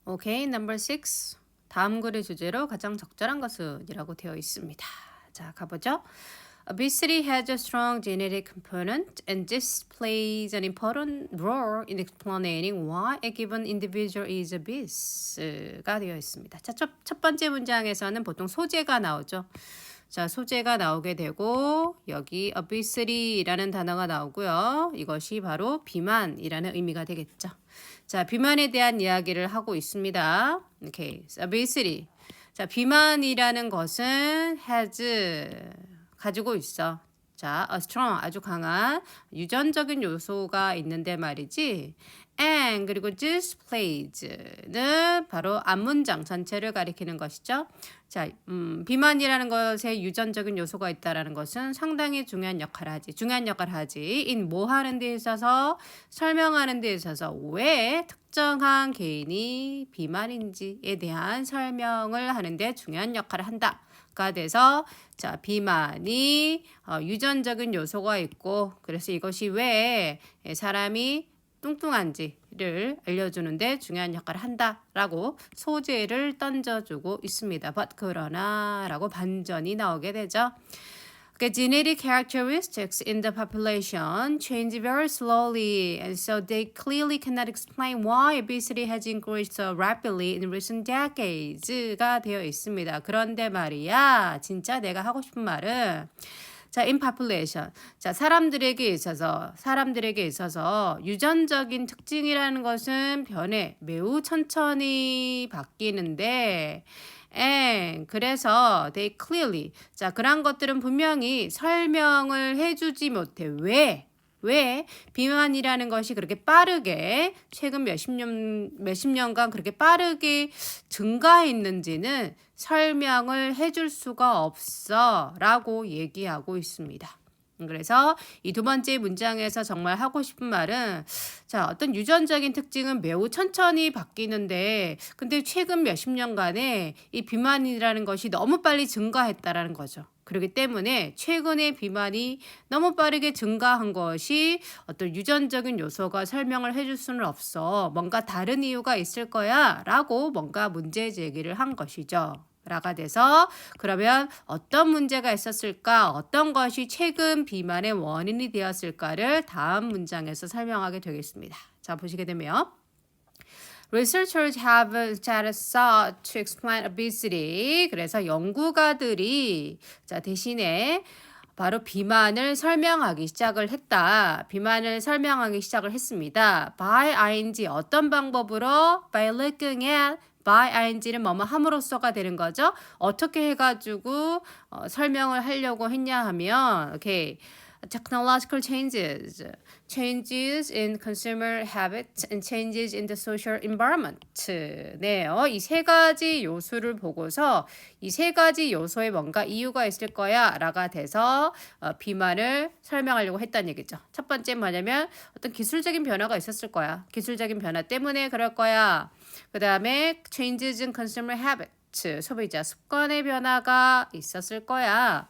오케이, number 6. 다음 글의 주제로 가장 적절한 것은이라고 되어 있습니다. 자, 가보죠. Obesity has a strong genetic component, and this plays an important role in explaining why a given individual is obese가 되어 있습니다. 자, 첫 번째 문장에서는 보통 소재가 나오죠. 자, 소재가 나오게 되고 여기 obesity라는 단어가 나오고요. 이것이 바로 비만이라는 의미가 되겠죠. 자, 비만에 대한 이야기를 하고 있습니다. 오케이, obesity. 자, 비만이라는 것은 has 가지고 있어. 자, a strong 아주 강한 유전적인 요소가 있는데 말이지. And 그리고 displays는 바로 앞문장 전체를 가리키는 것이죠. 자, 비만이라는 것에 유전적인 요소가 있다라는 것은 상당히 중요한 역할을 하지. 중요한 역할을 하지. in 뭐 하는 데 있어서 설명하는 데 있어서 왜 특정한 개인이 비만인지에 대한 설명을 하는데 중요한 역할을 한다. 가 돼서 자, 비만이 유전적인 요소가 있고 그래서 이것이 왜 사람이 뚱뚱한지를 알려주는데 중요한 역할을 한다라고 소재를 던져주고 있습니다. But 그러나 라고 반전이 나오게 되죠. Genetic characteristics in the population change very slowly, and so they clearly cannot explain why obesity has increased so rapidly in recent decades가 되어 있습니다. 그런데 말이야, 진짜 내가 하고 싶은 말은 자, in population. 자, 사람들에게 있어서 유전적인 특징이라는 것은 변해 매우 천천히 바뀌는데 and 그래서 they clearly 자, 그런 것들은 분명히 설명을 해주지 못해. 왜 비만이라는 것이 그렇게 빠르게 최근 몇십 년간 그렇게 빠르게 증가했는지는 설명을 해줄 수가 없어 라고 얘기하고 있습니다. 그래서 이 두 번째 문장에서 정말 하고 싶은 말은 자, 어떤 유전적인 특징은 매우 천천히 바뀌는데 근데 최근 몇십 년간에 이 비만이라는 것이 너무 빨리 증가했다라는 거죠. 그렇기 때문에 최근에 비만이 너무 빠르게 증가한 것이 어떤 유전적인 요소가 설명을 해줄 수는 없어. 뭔가 다른 이유가 있을 거야 라고 뭔가 문제 제기를 한 것이죠. 라가 돼서 그러면 어떤 문제가 있었을까? 어떤 것이 최근 비만의 원인이 되었을까를 다음 문장에서 설명하게 되겠습니다. 자, 보시게 되면 Researchers have sought to explain obesity. 그래서 연구가들이 자, 대신에 바로 비만을 설명하기 시작을 했다. 비만을 설명하기 시작을 했습니다. By ing 어떤 방법으로? By looking at by ing는 뭐뭐 함으로써가 되는 거죠. 어떻게 해가지고 설명을 하려고 했냐 하면 오케이. Technological changes, changes in consumer habits, and changes in the social environment. 네요. 이 세 가지 요소를 보고서 이 세 가지 요소에 뭔가 이유가 있을 거야 라가 돼서 비만을 설명하려고 했다는 얘기죠. 첫 번째 뭐냐면 어떤 기술적인 변화가 있었을 거야. 기술적인 변화 때문에 그럴 거야. 그 다음에 changes in consumer habits, 소비자 습관의 변화가 있었을 거야.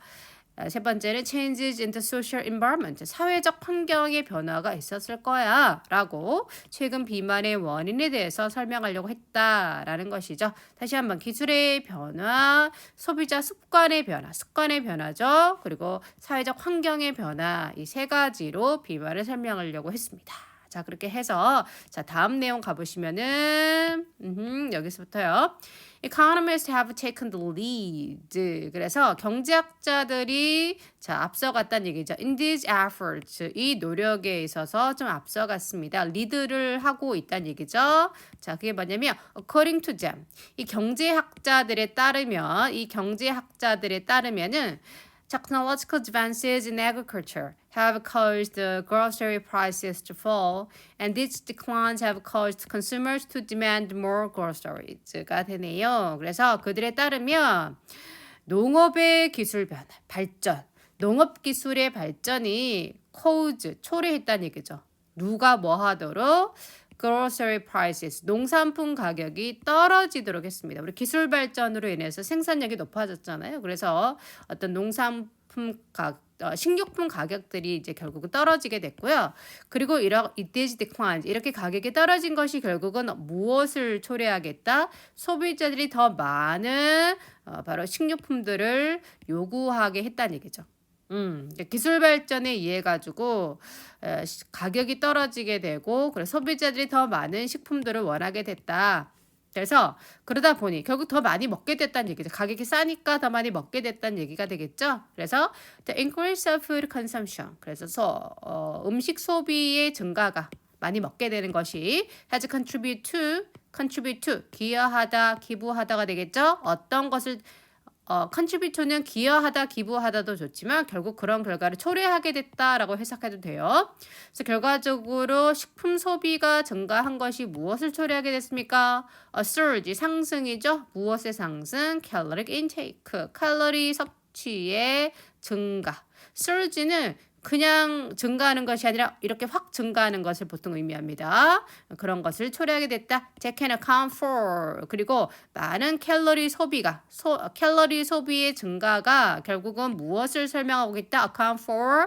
세 번째는 changes in the social environment, 사회적 환경의 변화가 있었을 거야 라고 최근 비만의 원인에 대해서 설명하려고 했다라는 것이죠. 다시 한번 기술의 변화, 소비자 습관의 변화죠. 그리고 사회적 환경의 변화, 이 세 가지로 비만을 설명하려고 했습니다. 자, 그렇게 해서 자, 다음 내용 가보시면은 여기서부터요. Economists have taken the lead. 그래서 경제학자들이 자, 앞서갔다는 얘기죠. In these efforts, 이 노력에 있어서 좀 앞서갔습니다. 리드를 하고 있다는 얘기죠. 자, 그게 뭐냐면 according to them. 이 경제학자들에 따르면은 Technological advances in agriculture have caused the grocery prices to fall, and these declines have caused consumers to demand more groceries가 되네요. 그래서 그들에 따르면 농업의 기술 변화, 발전, 농업 기술의 발전이 초래했다는 얘기죠. 누가 뭐 하도록? grocery prices, 농산품 가격이 떨어지도록 했습니다. 우리 기술 발전으로 인해서 생산력이 높아졌잖아요. 그래서 어떤 농산품 식료품 가격들이 이제 결국은 떨어지게 됐고요. 그리고 it is declined. 이렇게 가격이 떨어진 것이 결국은 무엇을 초래하겠다? 소비자들이 더 많은 바로 식료품들을 요구하게 했다는 얘기죠. 기술 발전에 의해 가지고 가격이 떨어지게 되고 그래서 소비자들이 더 많은 식품들을 원하게 됐다. 그래서 그러다 보니 결국 더 많이 먹게 됐다는 얘기죠. 가격이 싸니까 더 많이 먹게 됐다는 얘기가 되겠죠. 그래서 the increase of food consumption. 그래서 음식 소비의 증가가 많이 먹게 되는 것이 has contribute to 기여하다, 기부하다가 되겠죠. 어떤 것을 contribute to는 기여하다, 기부하다도 좋지만 결국 그런 결과를 초래하게 됐다라고 해석해도 돼요. 그래서 결과적으로 식품 소비가 증가한 것이 무엇을 초래하게 됐습니까? A surge, 상승이죠. 무엇의 상승? caloric intake, 칼로리 섭취의 증가. surge는 그냥 증가하는 것이 아니라 이렇게 확 증가하는 것을 보통 의미합니다. 그런 것을 초래하게 됐다. They can account for. 그리고 많은 칼로리 소비의 증가가 결국은 무엇을 설명하고 있다? Account for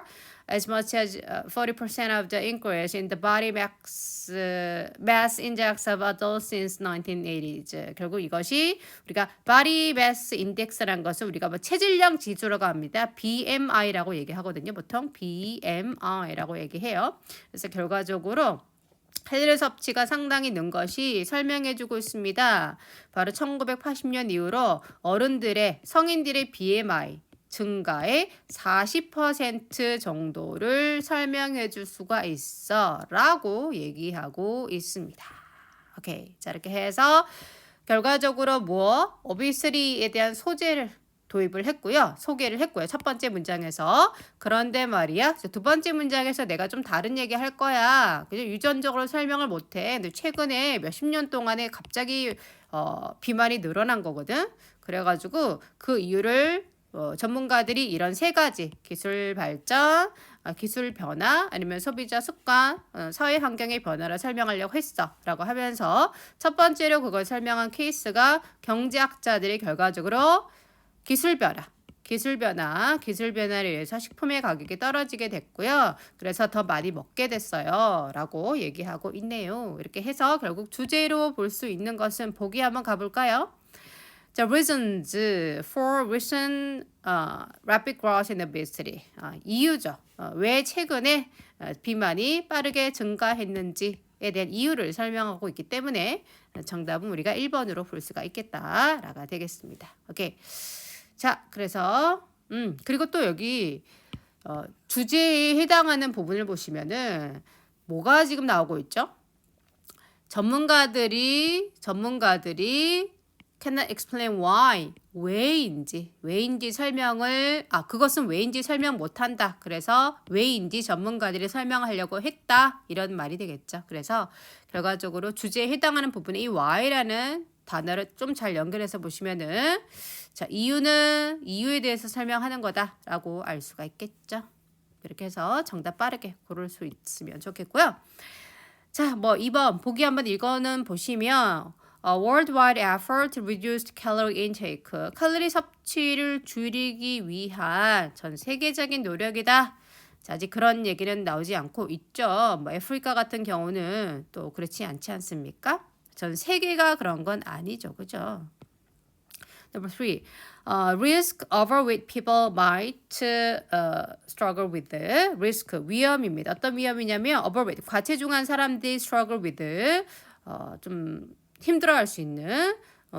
as much as 40% of the increase in the body mass index of adults since 1980s. 결국 이것이 우리가 body mass index라는 것을 우리가 뭐 체질량 지수라고 합니다. BMI라고 얘기하거든요. 보통 BMI라고 얘기해요. 그래서 결과적으로 칼로리 섭취가 상당히 는 것이 설명해주고 있습니다. 바로 1980년 이후로 성인들의 BMI 증가의 40% 정도를 설명해 줄 수가 있어 라고 얘기하고 있습니다. 오케이. 자, 이렇게 해서 결과적으로 obesity에 대한 소재를 도입을 했고요. 소개를 했고요. 첫 번째 문장에서. 그런데 말이야. 두 번째 문장에서 내가 좀 다른 얘기 할 거야. 그냥 유전적으로 설명을 못 해. 근데 최근에 몇십 년 동안에 갑자기 비만이 늘어난 거거든. 그래가지고 그 이유를 전문가들이 이런 세 가지 기술 발전, 기술 변화 아니면 소비자 습관, 사회 환경의 변화를 설명하려고 했어 라고 하면서 첫 번째로 그걸 설명한 케이스가 경제학자들이 결과적으로 기술 변화를 위해서 식품의 가격이 떨어지게 됐고요. 그래서 더 많이 먹게 됐어요 라고 얘기하고 있네요. 이렇게 해서 결국 주제로 볼 수 있는 것은 보기 한번 가볼까요? The reasons for recent rapid growth in obesity. 이유죠. 왜 최근에 비만이 빠르게 증가했는지에 대한 이유를 설명하고 있기 때문에 정답은 우리가 1번으로 볼 수가 있겠다라가 되겠습니다. 오케이. 자, 그래서 그리고 또 여기 주제에 해당하는 부분을 보시면은 뭐가 지금 나오고 있죠? 전문가들이 cannot explain why. 왜인지 설명을 그것은 왜인지 설명 못한다. 그래서 왜인지 전문가들이 설명하려고 했다. 이런 말이 되겠죠. 그래서 결과적으로 주제에 해당하는 부분에 이 why라는 단어를 좀 잘 연결해서 보시면은 자, 이유에 대해서 설명하는 거다라고 알 수가 있겠죠. 이렇게 해서 정답 빠르게 고를 수 있으면 좋겠고요. 자, 2번 보기 한번 이거는 보시면 worldwide effort to reduce calorie intake. 칼로리 섭취를 줄이기 위한 전 세계적인 노력이다. 자, 아직 그런 얘기는 나오지 않고 있죠. 아프리카 같은 경우는 또 그렇지 않지 않습니까? 전 세계가 그런 건 아니죠. 그죠? Number 3. Risk overweight people might struggle with risk 위험입니다. 어떤 위험이냐면 overweight 과체중한 사람들이 struggle with 좀 힘들어할 수 있는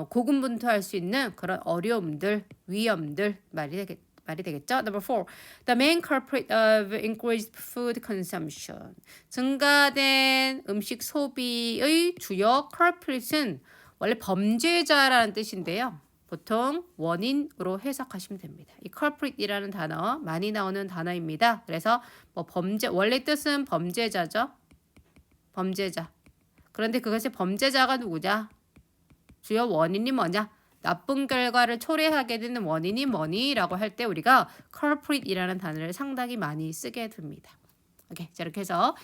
고군분투할 수 있는 그런 어려움들, 위험들 말이 되겠죠. Number 4. The main culprit of increased food consumption. 증가된 음식 소비의 주요 culprit은 원래 범죄자라는 뜻인데요. 보통 원인으로 해석하시면 됩니다. 이 culprit이라는 단어 많이 나오는 단어입니다. 그래서 원래 뜻은 범죄자죠. 범죄자. 그런데 그것이 범죄자가 누구냐? 주요 원인이 뭐냐? 나쁜 결과를 초래하게 되는 원인이 뭐니?라고 할 때 우리가 culprit이라는 단어를 상당히 많이 쓰게 됩니다. 오케이, 자 이렇게 해서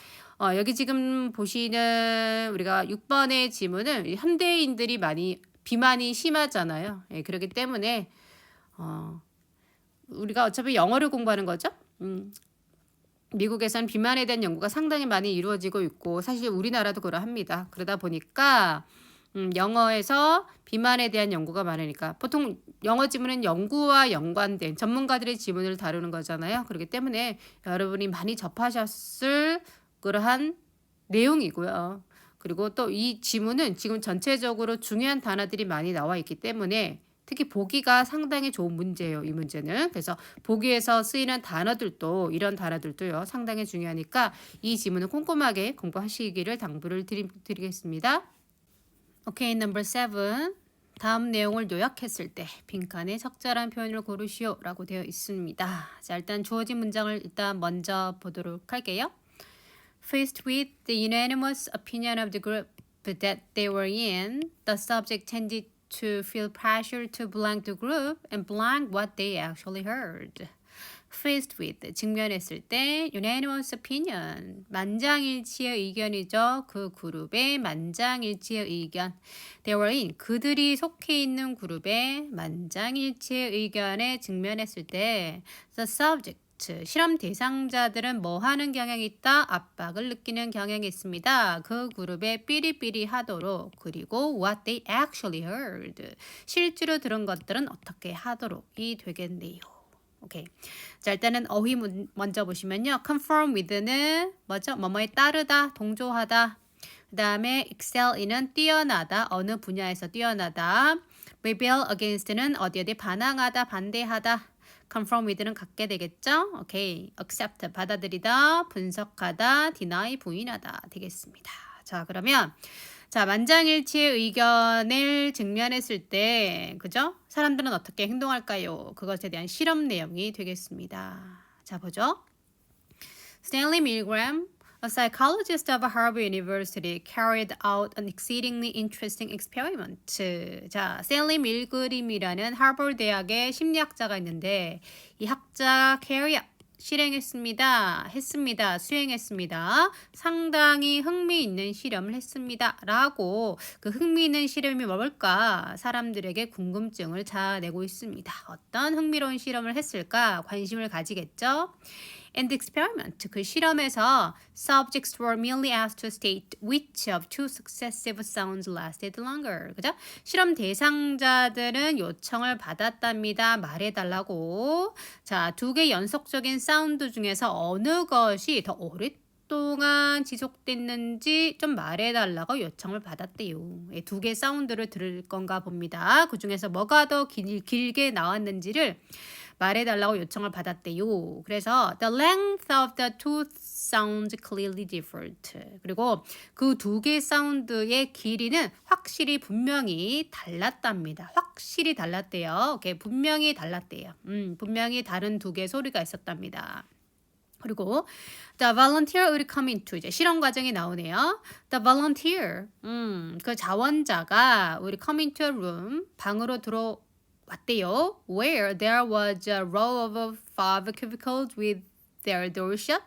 여기 지금 보시는 우리가 6번의 지문은 현대인들이 많이 비만이 심하잖아요. 예, 그렇기 때문에 우리가 어차피 영어를 공부하는 거죠. 음, 미국에선 비만에 대한 연구가 상당히 많이 이루어지고 있고 사실 우리나라도 그러합니다. 그러다 보니까 영어에서 비만에 대한 연구가 많으니까 보통 영어 지문은 연구와 연관된 전문가들의 지문을 다루는 거잖아요. 그렇기 때문에 여러분이 많이 접하셨을 그러한 내용이고요. 그리고 또 이 지문은 지금 전체적으로 중요한 단어들이 많이 나와 있기 때문에 특히 보기가 상당히 좋은 문제예요. 이 문제는. 그래서 보기에서 쓰이는 단어들도 이런 단어들도요. 상당히 중요하니까 이 지문을 꼼꼼하게 공부하시기를 당부를 드리겠습니다. 오케이, 넘버 7. 다음 내용을 요약했을 때 빈칸에 적절한 표현을 고르시오라고 되어 있습니다. 자, 일단 주어진 문장을 일단 먼저 보도록 할게요. Faced with the unanimous opinion of the group that they were in, the subject tended to feel pressure to blank the group and blank what they actually heard. Faced with, 직면했을 때 unanimous opinion, 만장일치의 의견이죠. 그 그룹의 만장일치의 의견. They were in, 그들이 속해 있는 그룹의 만장일치의 의견에 직면했을 때 the subject, 실험 대상자들은 뭐 하는 경향이 있다? 압박을 느끼는 경향이 있습니다. 그 그룹에 삐리삐리 하도록 그리고 what they actually heard. 실제로 들은 것들은 어떻게 하도록이 되겠네요. 오케이. 자, 일단은 어휘 먼저 보시면요. conform with는 뭐죠? 뭐뭐에 따르다, 동조하다. 그 다음에 excel in은 뛰어나다, 어느 분야에서 뛰어나다. rebel against는 어디에 반항하다, 반대하다. conform with는 갖게 되겠죠? 오케이. accept, 받아들이다, 분석하다, deny, 부인하다 되겠습니다. 자, 그러면 자, 만장일치의 의견을 직면했을 때, 그죠? 사람들은 어떻게 행동할까요? 그것에 대한 실험 내용이 되겠습니다. 자, 보죠. Stanley Milgram, a psychologist of Harvard University, carried out an exceedingly interesting experiment. 자, 스탠리 밀그림이라는 하버드 대학의 심리학자가 있는데 이 학자 수행했습니다. 상당히 흥미있는 실험을 했습니다. 라고 그 흥미있는 실험이 뭘까? 사람들에게 궁금증을 자아내고 있습니다. 어떤 흥미로운 실험을 했을까? 관심을 가지겠죠? And the experiment, 그 실험에서 subjects were merely asked to state which of two successive sounds lasted longer. 그죠? 실험 대상자들은 요청을 받았답니다. 말해달라고. 자, 두 개 연속적인 사운드 중에서 어느 것이 더 오랫동안 지속됐는지 좀 말해달라고 요청을 받았대요. 두 개 사운드를 들을 건가 봅니다. 그 중에서 뭐가 더 길게 나왔는지를 말해달라고 요청을 받았대요. 그래서 the length of the two sounds clearly differed. 그리고 그 두 개 사운드의 길이는 확실히 분명히 달랐답니다. 확실히 달랐대요. 오케이, 분명히 달랐대요. 분명히 다른 두 개 소리가 있었답니다. 그리고 the volunteer would come into, 이제 실험 과정이 나오네요. The volunteer, 그 자원자가 would come into a room, 방으로 왔대요. Where there was a row of 5 cubicles with their doors shut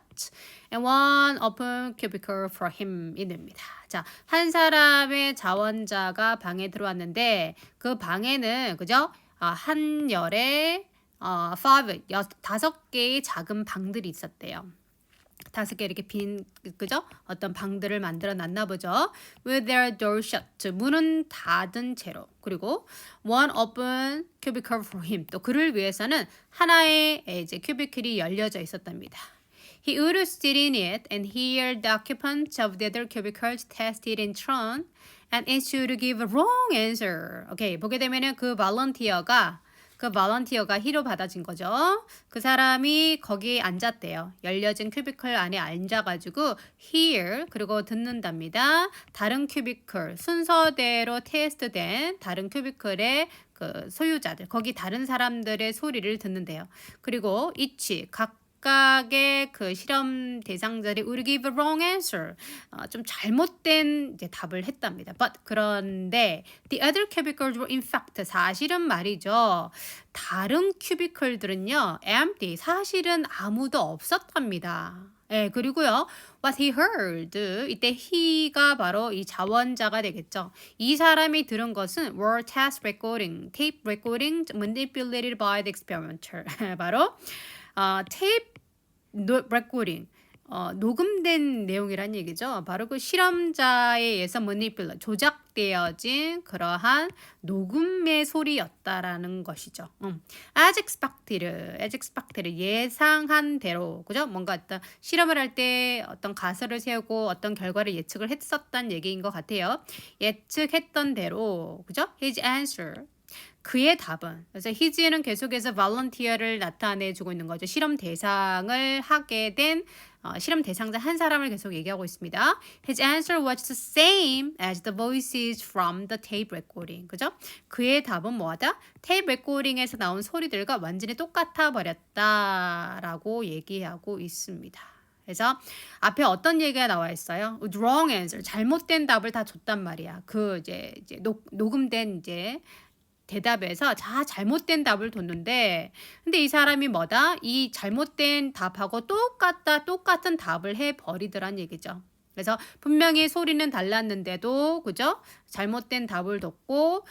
and one open cubicle for him 이 됩니다. 자, 한 사람의 자원자가 방에 들어왔는데 그 방에는 그죠? 한 열에 5개의 작은 방들이 있었대요. 5개 이렇게 그죠? 어떤 방들을 만들어 놨나 보죠. With their door shut. 문은 닫은 채로. 그리고 one open cubicle for him. 또 그를 위해서는 하나의 이제 큐비클이 열려져 있었답니다. He would sit in it and hear the occupants of the other cubicles test it in turn and it should give a wrong answer. 오케이, 보게 되면은 그 volunteer가 희로 받아진 거죠. 그 사람이 거기에 앉았대요. 열려진 큐비클 안에 앉아가지고 hear 그리고 듣는답니다. 다른 큐비클 순서대로 테스트된 다른 큐비클의 그 소유자들 거기 다른 사람들의 소리를 듣는데요. 그리고 each 각각의 그 실험 대상자들이 would give a wrong answer. 좀 잘못된 이제 답을 했답니다. But 그런데 the other cubicles were in fact 사실은 말이죠. 다른 큐비클들은요. empty 사실은 아무도 없었답니다. 예, 그리고요. What he heard. 이때 he가 바로 이 자원자가 되겠죠. 이 사람이 들은 것은 were test recording, tape recording manipulated by the experimenter. 바로 테이프 레코딩. 녹음된 내용이란 얘기죠. 바로 그 실험자에 의해서 조작되어진 그러한 녹음의 소리였다라는 것이죠. as expected 예상한 대로 그죠? 뭔가 어떤 실험을 할 때 어떤 가설을 세우고 어떤 결과를 예측을 했었단 얘기인 것 같아요. 예측했던 대로 그죠? His answer 그의 답은 그래서 his는 계속해서 volunteer를 나타내주고 있는 거죠. 실험 대상을 하게 된 실험 대상자 한 사람을 계속 얘기하고 있습니다. His answer was the same as the voices from the tape recording. 그죠? 그의 답은 뭐하다? 테이프 레코딩에서 나온 소리들과 완전히 똑같아 버렸다라고 얘기하고 있습니다. 그래서 앞에 어떤 얘기가 나와 있어요? wrong answer, 잘못된 답을 다 줬단 말이야. 그 이제 녹음된 이제 대답에서 다 잘못된 답을 뒀는데 근데 이 사람이 뭐다? 이 잘못된 답하고 똑같은 답을 해버리더란 얘기죠. 그래서 분명히 소리는 달랐는데도 그죠? 잘못된 답을 뒀고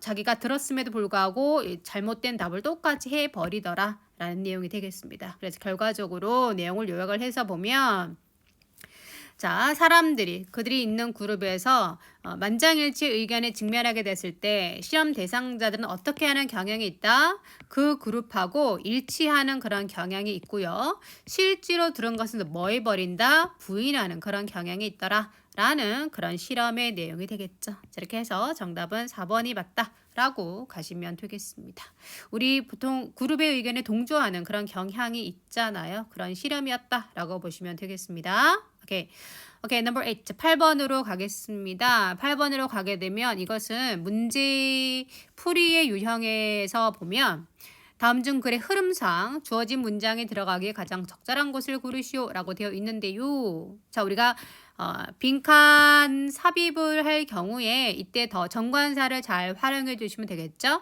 자기가 들었음에도 불구하고 이 잘못된 답을 똑같이 해버리더라 라는 내용이 되겠습니다. 그래서 결과적으로 내용을 요약을 해서 보면 자, 사람들이 그들이 있는 그룹에서 만장일치 의견에 직면하게 됐을 때 실험 대상자들은 어떻게 하는 경향이 있다? 그 그룹하고 일치하는 그런 경향이 있고요. 실제로 들은 것은 뭐 해버린다? 부인하는 그런 경향이 있더라. 라는 그런 실험의 내용이 되겠죠. 이렇게 해서 정답은 4번이 맞다. 라고 가시면 되겠습니다. 우리 보통 그룹의 의견에 동조하는 그런 경향이 있잖아요. 그런 실험이었다. 라고 보시면 되겠습니다. 오케이, number 8. 8번으로 가겠습니다. 8번으로 가게 되면 이것은 문제 풀이의 유형에서 보면 다음 중 글의 흐름상 주어진 문장에 들어가기에 가장 적절한 것을 고르시오 라고 되어 있는데요. 자, 우리가 빈칸 삽입을 할 경우에 이때 더 정관사를 잘 활용해 주시면 되겠죠.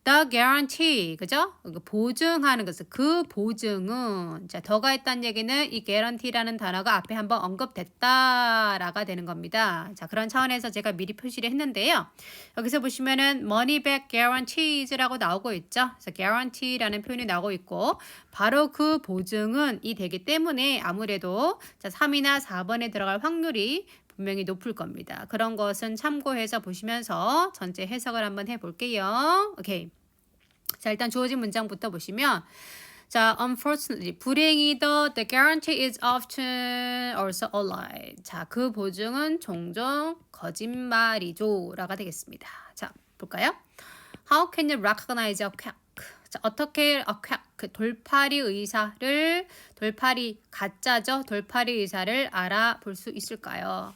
The guarantee, 그죠? 보증하는 것은 그 보증은 자 더가 있다는 얘기는 이 guarantee라는 단어가 앞에 한번 언급됐다라가 되는 겁니다. 자 그런 차원에서 제가 미리 표시를 했는데요. 여기서 보시면은 money back guarantees라고 나오고 있죠. 그래서 guarantee라는 표현이 나오고 있고 바로 그 보증은 이 되기 때문에 아무래도 자 3이나 4번에 들어갈 확률이 분명히 높을 겁니다. 그런 것은 참고해서 보시면서 전체 해석을 한번 해볼게요. 오케이. 자, 일단 주어진 문장부터 보시면 자, unfortunately, 불행히도 the guarantee is often also a lie. 자, 그 보증은 종종 거짓말이죠. 라가 되겠습니다. 자, 볼까요? How can you recognize a quack? 자, 어떻게 a quack, 그 돌팔이 의사를, 돌팔이 가짜죠? 돌팔이 의사를 알아볼 수 있을까요?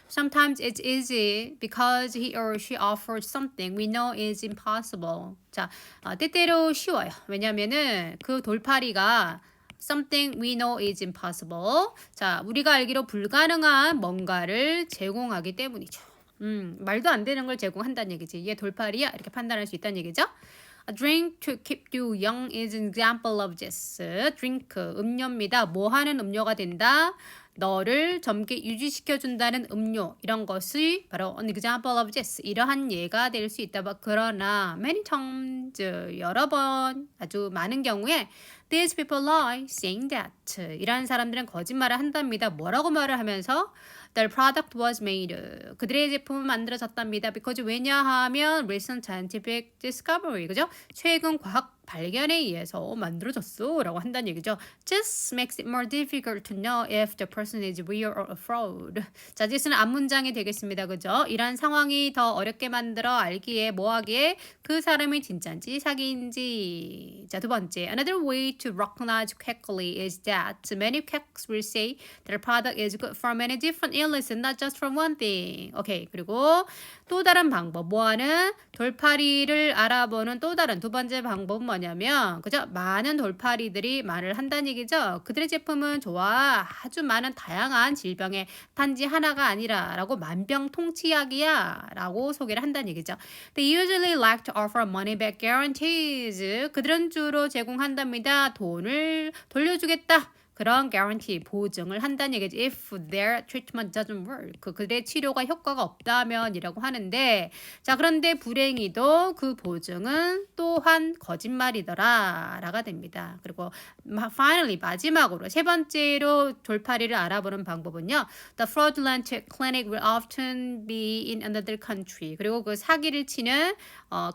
Sometimes it's easy because he or she offers something we know is impossible. 자, 때때로 쉬워요. 왜냐면은 그 돌팔이가 something we know is impossible. 자, 우리가 알기로 불가능한 뭔가를 제공하기 때문이죠. 말도 안 되는 걸 제공한다는 얘기지. 얘 돌팔이야? 이렇게 판단할 수 있다는 얘기죠. A drink to keep you young is an example of this. drink, 음료입니다. 뭐 하는 음료가 된다? 너를 젊게 유지시켜준다는 음료 이런 것이 바로 an example of this 이러한 예가 될 수 있다. 그러나 many times 여러 번 아주 많은 경우에 these people lie saying that 이러한 사람들은 거짓말을 한답니다. 뭐라고 말을 하면서 their product was made 그들의 제품은 만들어졌답니다. because 왜냐하면 recent scientific discovery 그죠? 최근 과학 발견에 의해서 만들어졌어 라고 한다는 얘기죠. Just makes it more difficult to know if the person is real or a fraud. 자, this는 앞문장이 되겠습니다. 그죠? 이런 상황이 더 어렵게 만들어 알기에 뭐하기에 그 사람이 진짜인지 사기인지. 자, 두 번째. Another way to recognize quickly is that many quacks will say their product is good for many different illnesses, not just from one thing. 오케이. 그리고 또 다른 방법. 뭐하는 돌팔이를 알아보는 또 다른 두 번째 방법은 뭐냐면 그죠? 많은 돌팔이들이 말을 한다는 얘기죠. 그들의 제품은 좋아. 아주 많은 다양한 질병의 단지 하나가 아니라 라고 만병통치약이야 라고 소개를 한다는 얘기죠. They usually like to offer money back guarantees. 그들은 주로 제공한답니다. 돈을 돌려주겠다. 그런 guarantee 보증을 한다는 얘기지. If their treatment doesn't work. 그들의 치료가 효과가 없다면이라고 하는데 자 그런데 불행히도 그 보증은 또한 거짓말이더라 라가 됩니다. 그리고 finally 마지막으로 세 번째로 돌파리를 알아보는 방법은요. The fraudulent clinic will often be in another country. 그리고 그 사기를 치는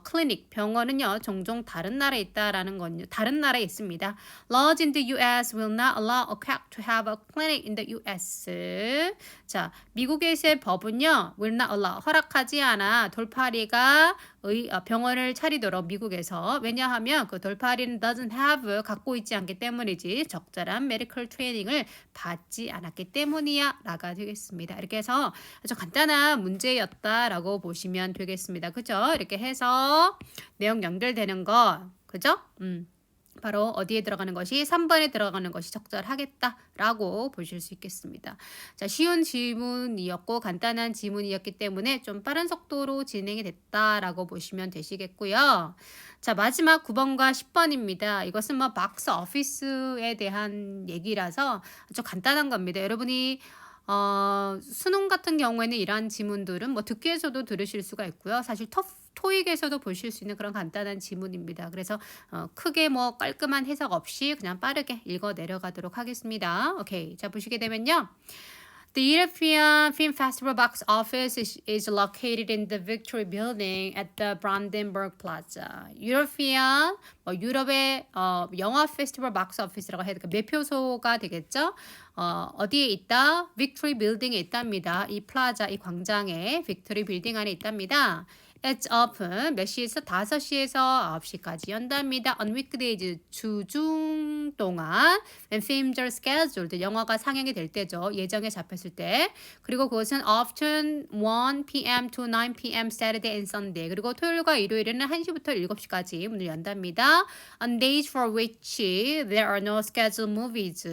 클리닉 병원은요. 종종 다른 나라에 있다라는 건요. 다른 나라에 있습니다. Laws in the US will not allow a quack to have a clinic in the US. 자, 미국에서의 법은요. will not allow 허락하지 않아 돌파리가 병원을 차리도록 미국에서 왜냐하면 그 돌파리는 doesn't have 갖고 있지 않기 때문이지 적절한 메디컬 트레이닝을 받지 않았기 때문이야 라가 되겠습니다. 이렇게 해서 아주 간단한 문제였다라고 보시면 되겠습니다. 그죠? 이렇게 해서 내용 연결되는 거 그죠? 바로 어디에 들어가는 것이 3번에 들어가는 것이 적절하겠다라고 보실 수 있겠습니다. 자, 쉬운 지문이었고 간단한 지문이었기 때문에 좀 빠른 속도로 진행이 됐다라고 보시면 되시겠고요. 자, 마지막 9번과 10번입니다. 이것은 뭐 박스 오피스에 대한 얘기라서 아주 간단한 겁니다. 여러분이 수능 같은 경우에는 이러한 지문들은 뭐 듣기에서도 들으실 수가 있고요. 사실 토익에서도 보실 수 있는 그런 간단한 지문입니다. 그래서 크게 뭐 깔끔한 해석 없이 그냥 빠르게 읽어 내려가도록 하겠습니다. 오케이. 자, 보시게 되면요. The European Film Festival box office is located in the Victory Building at the Brandenburg Plaza. 유러피안, 유럽의 영화 페스티벌 박스 오피스라고 해야 될까? 매표소가 되겠죠? 어디에 있다? Victory Building에 있답니다. 이 플라자, 이 광장에 빅토리 빌딩 안에 있답니다. It's open. 몇 시에서? 5시에서 9시까지 연답니다. On weekdays, 주중 동안. When films are scheduled. 영화가 상영이 될 때죠. 예정에 잡혔을 때. 그리고 그것은 often 1 p.m. to 9 p.m. Saturday and Sunday. 그리고 토요일과 일요일에는 1시부터 7시까지 문을 연답니다. On days for which there are no scheduled movies.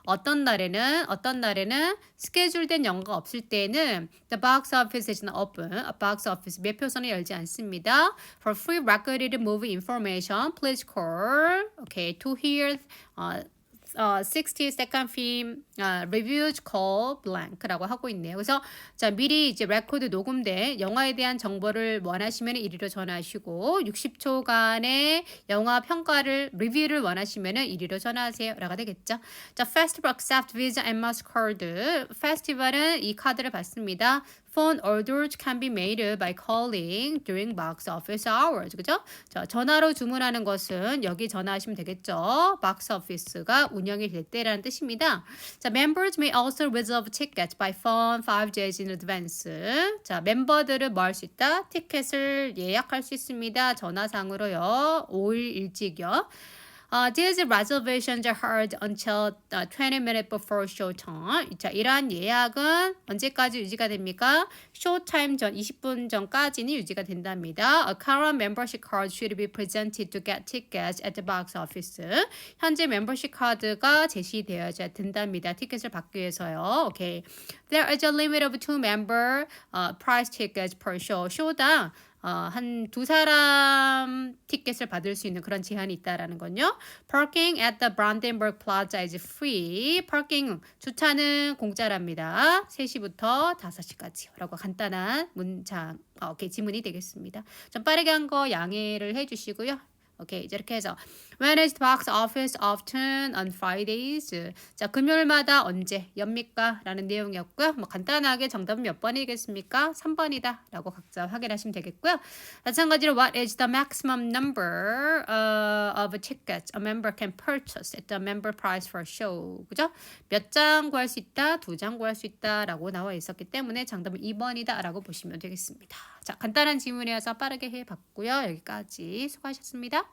어떤 날에는 스케줄된 영화가 없을 때는 the box office is not open. box office 매표소는 열지 않습니다. For free recorded movie information, please call to hear 60-second film reviews call blank라고 하고 있네요. 그래서 자 미리 이제 레코드 녹음된 영화에 대한 정보를 원하시면 이리로 전화하시고 60초간의 영화 평가를 리뷰를 원하시면 이리로 전화하세요라고 되겠죠. 자, Festival accept Visa and Mastercard. 페스티벌은 이 카드를 받습니다. Phone orders can be made by calling during box office hours. 그죠? 자, 전화로 주문하는 것은 여기 전화하시면 되겠죠. box office가 운영이 될 때라는 뜻입니다. 자, members may also reserve tickets by phone 5 days in advance. 자, 멤버들은 뭐 할 수 있다? 티켓을 예약할 수 있습니다. 전화상으로요. 5일 일찍요. These reservations are held until 20 minutes before show time. 자, 이러한 예약은 언제까지 유지가 됩니까? show time 전 20분 전까지는 유지가 된답니다. A current membership card should be presented to get tickets at the box office. 현재 멤버십 카드가 제시되어야 된답니다. 티켓을 받기 위해서요. 오케이. There is a limit of 2 member price tickets per show. 쇼당 한 2사람 티켓을 받을 수 있는 그런 제한이 있다라는 건요. Parking at the Brandenburg Plaza is free. 파킹 주차는 공짜랍니다. 3시부터 5시까지 라고 간단한 문장 지문이 되겠습니다. 좀 빠르게 한 거 양해를 해주시고요. 오케이, 이제 이렇게 해서 When is the box office often on Fridays? 자, 금요일마다 언제 엽니까? 라는 내용이었고요. 뭐 간단하게 정답은 몇 번이겠습니까? 3번이다 라고 각자 확인하시면 되겠고요. 마찬가지로 What is the maximum number of tickets a member can purchase at the member price for a show? 그죠? 몇 장 구할 수 있다, 2장 구할 수 있다 라고 나와 있었기 때문에 정답은 2번이다 라고 보시면 되겠습니다. 자, 간단한 질문이어서 빠르게 해봤고요. 여기까지 수고하셨습니다.